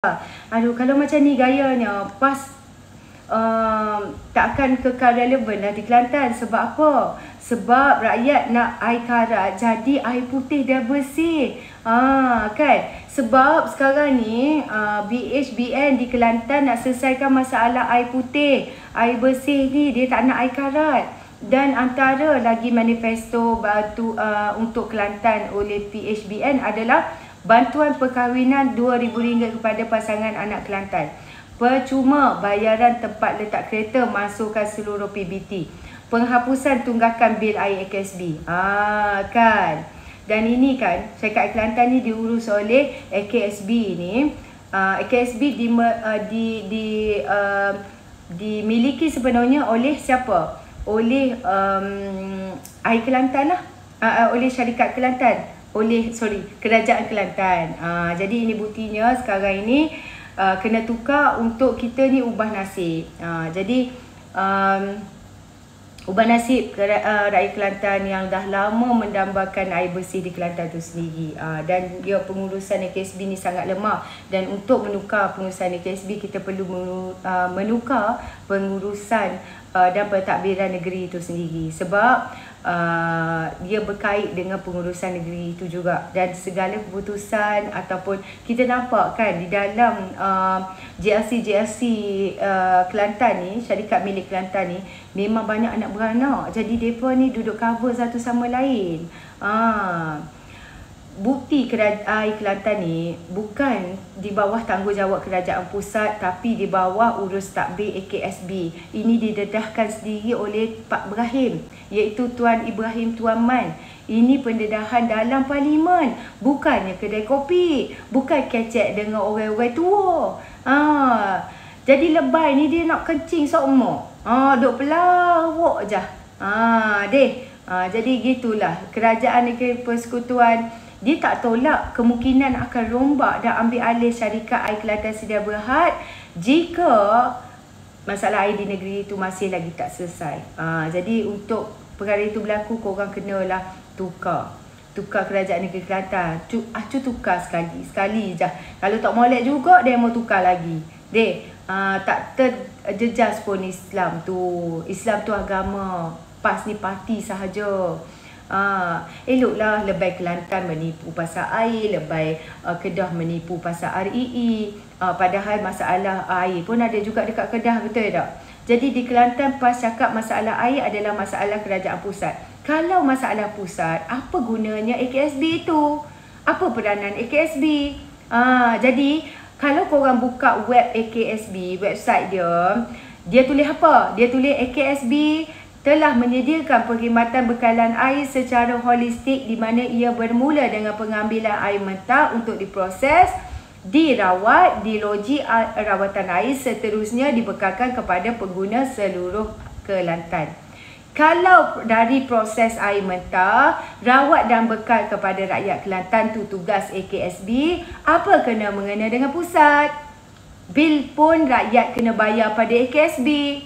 Aduh, kalau macam ni gayanya, tak akan kekal relevan lah di Kelantan. Sebab apa? Sebab rakyat nak air karat, jadi air putih dah bersih. Kan? Sebab sekarang ni BHBN di Kelantan nak selesaikan masalah air putih, air bersih ni, dia tak nak air karat. Dan antara lagi manifesto untuk Kelantan oleh PHBN adalah bantuan perkahwinan RM2,000 kepada pasangan anak Kelantan. Percuma bayaran tempat letak kereta, masukkan seluruh PBT. Penghapusan tunggakan bil air AKSB. Kan. Dan ini kan, syarikat Kelantan ni diurus oleh AKSB ni. AKSB dimiliki sepenuhnya oleh siapa? Oleh Air Kelantan lah. Oleh syarikat Kelantan. Kerajaan Kelantan. Jadi ini buktinya sekarang ini kena tukar untuk kita ni ubah nasib. Jadi ubah nasib rakyat Kelantan yang dah lama mendambakan air bersih di Kelantan tu sendiri. Dan dia pengurusan AKSB ni sangat lemah. Dan untuk menukar pengurusan AKSB, kita perlu menukar pengurusan dan pentadbiran negeri itu sendiri. Sebab dia berkait dengan pengurusan negeri itu juga. Dan segala keputusan ataupun kita nampak kan di dalam JLC Kelantan ni, syarikat milik Kelantan ni, memang banyak anak beranak. Jadi mereka ni duduk cover satu sama lain. Bukti Air Kelantan ni bukan di bawah tanggungjawab kerajaan pusat, tapi di bawah urus tadbir AKSB. Ini didedahkan sendiri oleh Pak Ibrahim, iaitu Tuan Ibrahim Tuan Man. Ini pendedahan dalam parlimen, bukannya kedai kopi, bukan kecek dengan orang-orang tua. Jadi lebay ni dia nak kencing seumur. Duk pelawak je. Jadi gitulah kerajaan negeri persekutuan. Dia tak tolak kemungkinan akan rombak dan ambil alih syarikat Air Kelantan Sedia Berhad jika masalah air di negeri itu masih lagi tak selesai. Jadi untuk perkara itu berlaku, korang kenalah tukar kerajaan negeri Kelantan. Tukar sekali je. Kalau tak molek juga, dia mau tukar lagi. Tak terjejas pun Islam tu. Islam tu agama, PAS ni parti sahaja. Eloklah lebay Kelantan menipu pasal air, lebay Kedah menipu pasal REE. Padahal masalah air pun ada juga dekat Kedah, betul tak? Jadi di Kelantan PAS cakap masalah air adalah masalah kerajaan pusat. Kalau masalah pusat, apa gunanya AKSB itu? Apa peranan AKSB? Jadi kalau korang buka web AKSB, website dia tulis apa? Dia tulis AKSB telah menyediakan perkhidmatan bekalan air secara holistik, di mana ia bermula dengan pengambilan air mentah untuk diproses, dirawat, diloji rawatan air, seterusnya dibekalkan kepada pengguna seluruh Kelantan. Kalau dari proses air mentah, rawat dan bekal kepada rakyat Kelantan tu tugas AKSB, apa kena mengena dengan pusat? Bil pun rakyat kena bayar pada AKSB.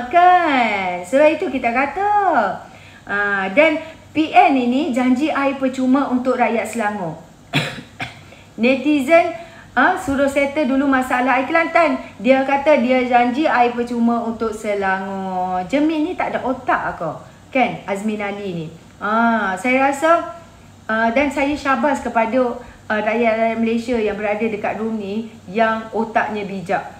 Kan? Sebab itu kita kata. Dan PN ini janji air percuma untuk rakyat Selangor. Netizen suruh settle dulu masalah air Kelantan. Dia kata dia janji air percuma untuk Selangor. Jemil ni tak ada otak ke? Kan? Azmin Ali ni. Saya rasa dan saya syabas kepada rakyat Malaysia yang berada dekat room ni yang otaknya bijak.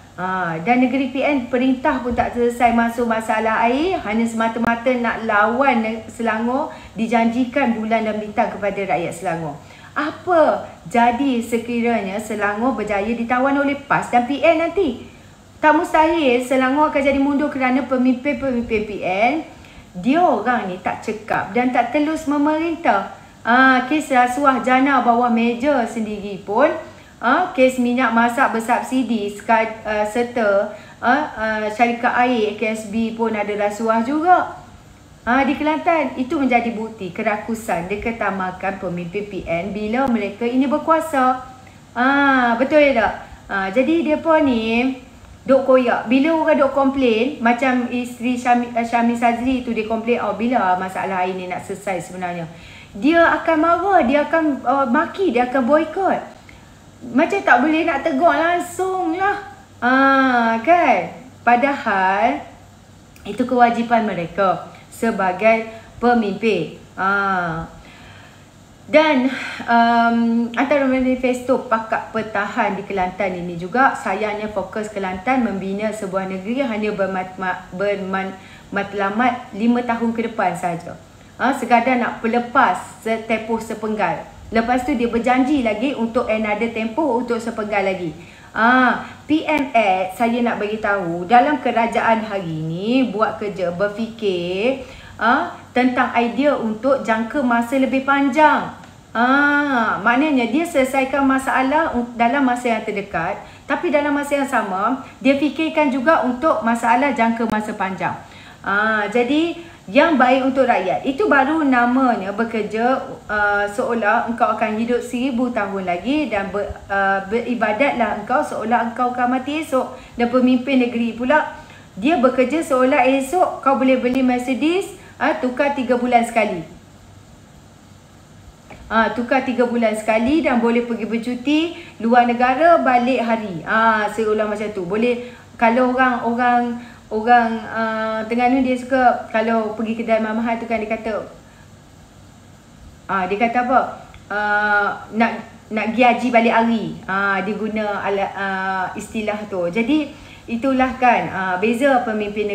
Dan negeri PN perintah pun tak selesai masuk masalah air, hanya semata-mata nak lawan Selangor, dijanjikan bulan dan bintang kepada rakyat Selangor. Apa jadi sekiranya Selangor berjaya ditawan oleh PAS dan PN nanti? Tak mustahil Selangor akan jadi mundur kerana pemimpin-pemimpin PN dia orang ni tak cekap dan tak telus memerintah. Kes rasuah jana bawah meja sendiri pun, kes minyak masak bersubsidi, serta syarikat air AKSB pun ada rasuah juga. Di Kelantan itu menjadi bukti kerakusan diketamakan pemimpin PN bila mereka ini berkuasa. Betul tak? Jadi mereka ni duk koyak. Bila orang duk komplain, macam isteri Syamil Sazli tu, dia komplain, bila masalah air ni nak selesai sebenarnya. Dia akan marah, dia akan maki, dia akan boykot. macam tak boleh nak tegur langsung lah. Kan? Padahal itu kewajipan mereka sebagai pemimpin. Dan antara manifesto Pakak Pertahan di Kelantan ini juga, sayangnya fokus Kelantan membina sebuah negeri yang hanya bermatlamat 5 tahun ke depan saja. Sekadar nak pelepas tempoh sepenggal. Lepas tu dia berjanji lagi untuk another tempoh untuk sepenggal lagi. PMX, saya nak bagi tahu, dalam kerajaan hari ini buat kerja, berfikir tentang idea untuk jangka masa lebih panjang. Maknanya dia selesaikan masalah dalam masa yang terdekat, tapi dalam masa yang sama dia fikirkan juga untuk masalah jangka masa panjang. Jadi yang baik untuk rakyat, itu baru namanya bekerja seolah engkau akan hidup 1000 tahun lagi, dan beribadatlah engkau seolah engkau akan mati esok. Dan pemimpin negeri pula, dia bekerja seolah esok kau boleh beli Mercedes, tukar 3 bulan sekali. Tukar 3 bulan sekali dan boleh pergi bercuti luar negara, balik hari. Seolah macam tu. Boleh, kalau orang Terengganu dia suka kalau pergi kedai mahal tu kan, dia kata apa? Nak pergi haji balik hari. Dia guna istilah tu. Jadi itulah kan beza pemimpin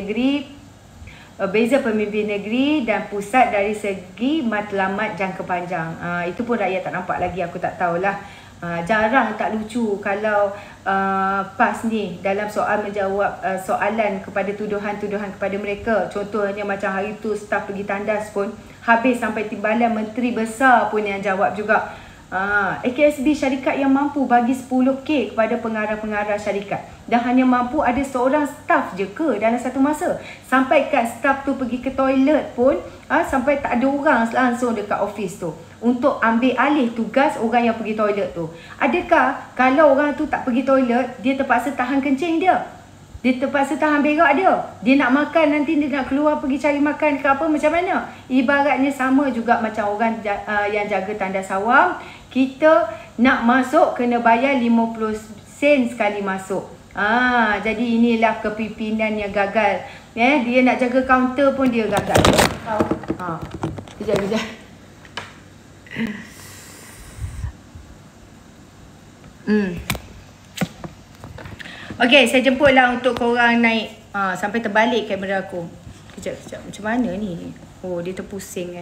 negeri dan pusat dari segi matlamat jangka panjang. Itu pun rakyat tak nampak lagi, aku tak tahulah. Jarang tak lucu kalau PAS ni dalam soal menjawab soalan kepada tuduhan-tuduhan kepada mereka. Contohnya macam hari tu staf pergi tandas pun habis sampai timbalan menteri besar pun yang jawab juga. AKSB syarikat yang mampu bagi 10K kepada pengarah-pengarah syarikat, dan hanya mampu ada seorang staf je ke dalam satu masa? Sampai kan staf tu pergi ke toilet pun sampai tak ada orang langsung dekat office tu untuk ambil alih tugas orang yang pergi toilet tu. Adakah kalau orang tu tak pergi toilet, dia terpaksa tahan kencing dia? Dia terpaksa tahan berak dia? Dia nak makan, nanti dia nak keluar pergi cari makan ke apa, macam mana? Ibaratnya sama juga macam orang yang jaga tandas awam. Kita nak masuk kena bayar 50 sen sekali masuk. Jadi inilah kepimpinan yang gagal. Dia nak jaga kaunter pun dia gagal. Kejap. Okey, saya jemputlah untuk korang naik. Sampai terbalik kamera aku. Kejap. Macam mana ni? Oh, dia terpusing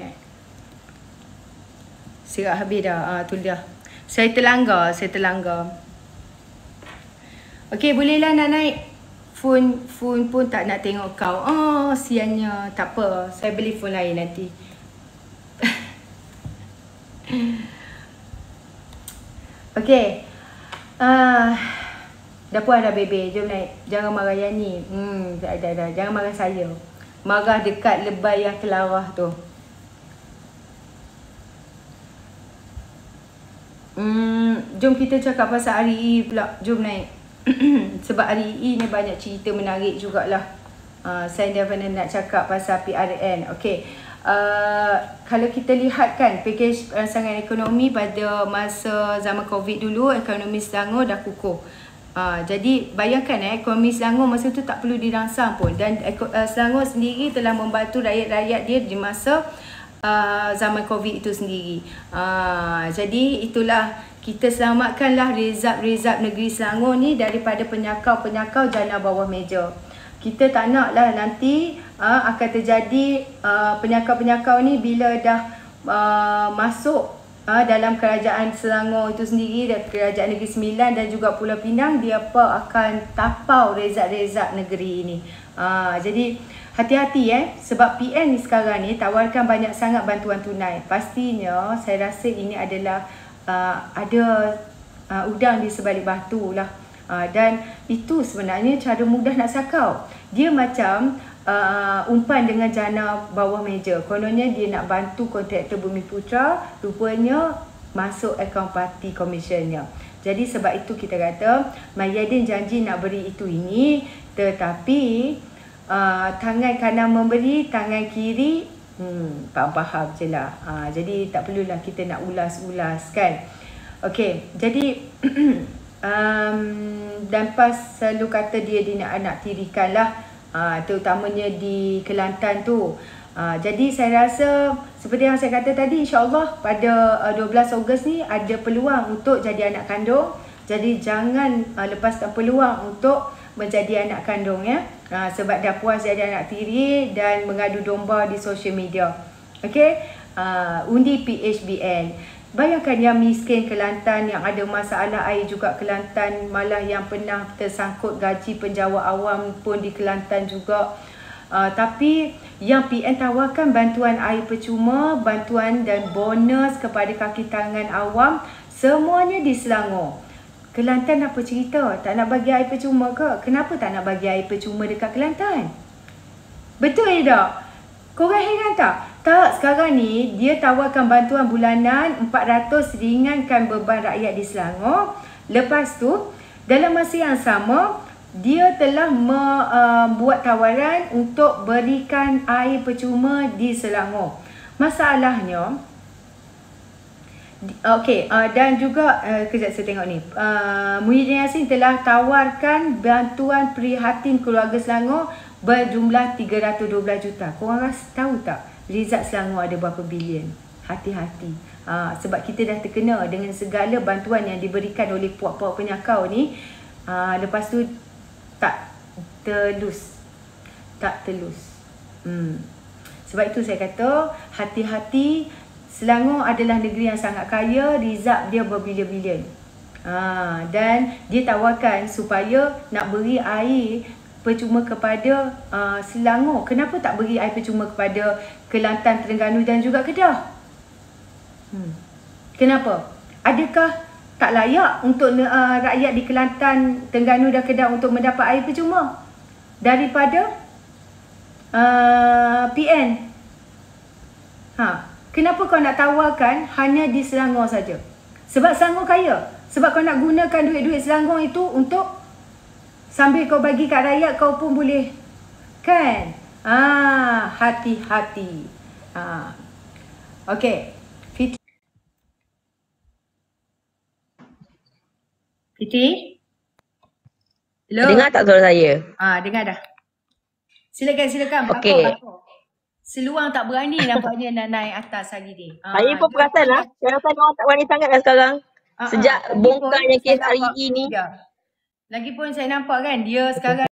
Sirat habis dah. Tu dah. Saya terlanggar. Okey, bolehlah nak naik. Phone pun tak nak tengok kau. Siannya. Tak apa. Saya beli phone lain nanti. Okey. Dah puas dah bebe. Jom naik. Jangan marah Yani. Dah. Jangan marah saya. Marah dekat lebay yang kelarah tu. Jom kita cakap pasal REE pula. Jom naik. Sebab REE ni banyak cerita menarik jugalah. Saya dah pernah nak cakap pasal PRN. Okey. Kalau kita lihat kan pakej perancangan ekonomi pada masa zaman COVID dulu, ekonomi Selangor dah kukuh. Jadi bayangkan ekonomi Selangor masa tu tak perlu dirangsang pun. Dan Selangor sendiri telah membantu rakyat-rakyat dia di masa zaman COVID itu sendiri. Jadi itulah, kita selamatkanlah rezab-rezab negeri Selangor ni daripada penyakau-penyakau jana bawah meja. Kita tak naklah nanti akan terjadi penyakau-penyakau ni bila dah masuk dalam kerajaan Selangor itu sendiri, dan kerajaan Negeri Sembilan dan juga Pulau Pinang, dia akan tapau rezab-rezab negeri ini. Jadi hati-hati sebab PN ni sekarang ni tawarkan banyak sangat bantuan tunai. Pastinya saya rasa ini adalah ada udang di sebalik batu lah. Dan itu sebenarnya cara mudah nak sakau. Dia macam umpan dengan jana bawah meja. Kononnya dia nak bantu kontraktor Bumiputra, rupanya masuk akaun parti komisionnya. Jadi sebab itu kita kata Mahyadin janji nak beri itu ini, tetapi tangan kanan memberi, tangan kiri faham je lah. Jadi tak perlulah kita nak ulas-ulas kan. Okey, jadi dan PAS selalu kata dia nak tirikan lah, terutamanya di Kelantan tu. Jadi saya rasa seperti yang saya kata tadi, insyaAllah pada 12 Ogos ni ada peluang untuk jadi anak kandung. Jadi jangan lepaskan peluang untuk menjadi anak kandung ya. Sebab dah puas jadi anak tiri dan mengadu domba di social media. Okey, undi PHBN. Bayangkan yang miskin Kelantan, yang ada masalah air juga Kelantan, malah yang pernah tersangkut gaji penjawat awam pun di Kelantan juga. Tapi yang PN tawarkan bantuan air percuma, bantuan dan bonus kepada kaki tangan awam, semuanya di Selangor. Kelantan apa cerita? Tak nak bagi air percuma ke? Kenapa tak nak bagi air percuma dekat Kelantan? Betul ke tak? Korang heran tak? Tak, sekarang ni dia tawarkan bantuan bulanan 400 ringankan beban rakyat di Selangor. Lepas tu, dalam masa yang sama, dia telah membuat tawaran untuk berikan air percuma di Selangor. Masalahnya, okey, dan juga kejap saya tengok ni. Muhyiddin Yassin telah tawarkan bantuan prihatin keluarga Selangor berjumlah 312 juta. Korang rasa tahu tak Rizat Selangor ada berapa bilion? Hati-hati. Sebab kita dah terkena dengan segala bantuan yang diberikan oleh puak-puak penyakau ni. Lepas tu tak telus. Sebab itu saya kata hati-hati. Selangor adalah negeri yang sangat kaya, rizab dia berbilion-bilion. Dan dia tawarkan supaya nak beri air percuma kepada Selangor. Kenapa tak beri air percuma kepada Kelantan, Terengganu dan juga Kedah? Kenapa? Adakah tak layak untuk rakyat di Kelantan, Terengganu dan Kedah untuk mendapat air percuma daripada PN? Kenapa kau nak tawarkan hanya di Selangor saja? Sebab Selangor kaya. Sebab kau nak gunakan duit-duit Selangor itu untuk sambil kau bagi kat rakyat, kau pun boleh. Kan? Hati-hati. Okey. Fitri? Hello? Dengar tak suara saya? Dengar dah. Silakan. Okey. Seluang tak berani nampaknya nak naik atas hari ni. Saya pun perasan lah. Saya rasa orang tak berani sangat lah sekarang. Sejak bongkarnya kes hari ini. Lagipun saya nampak kan dia sekarang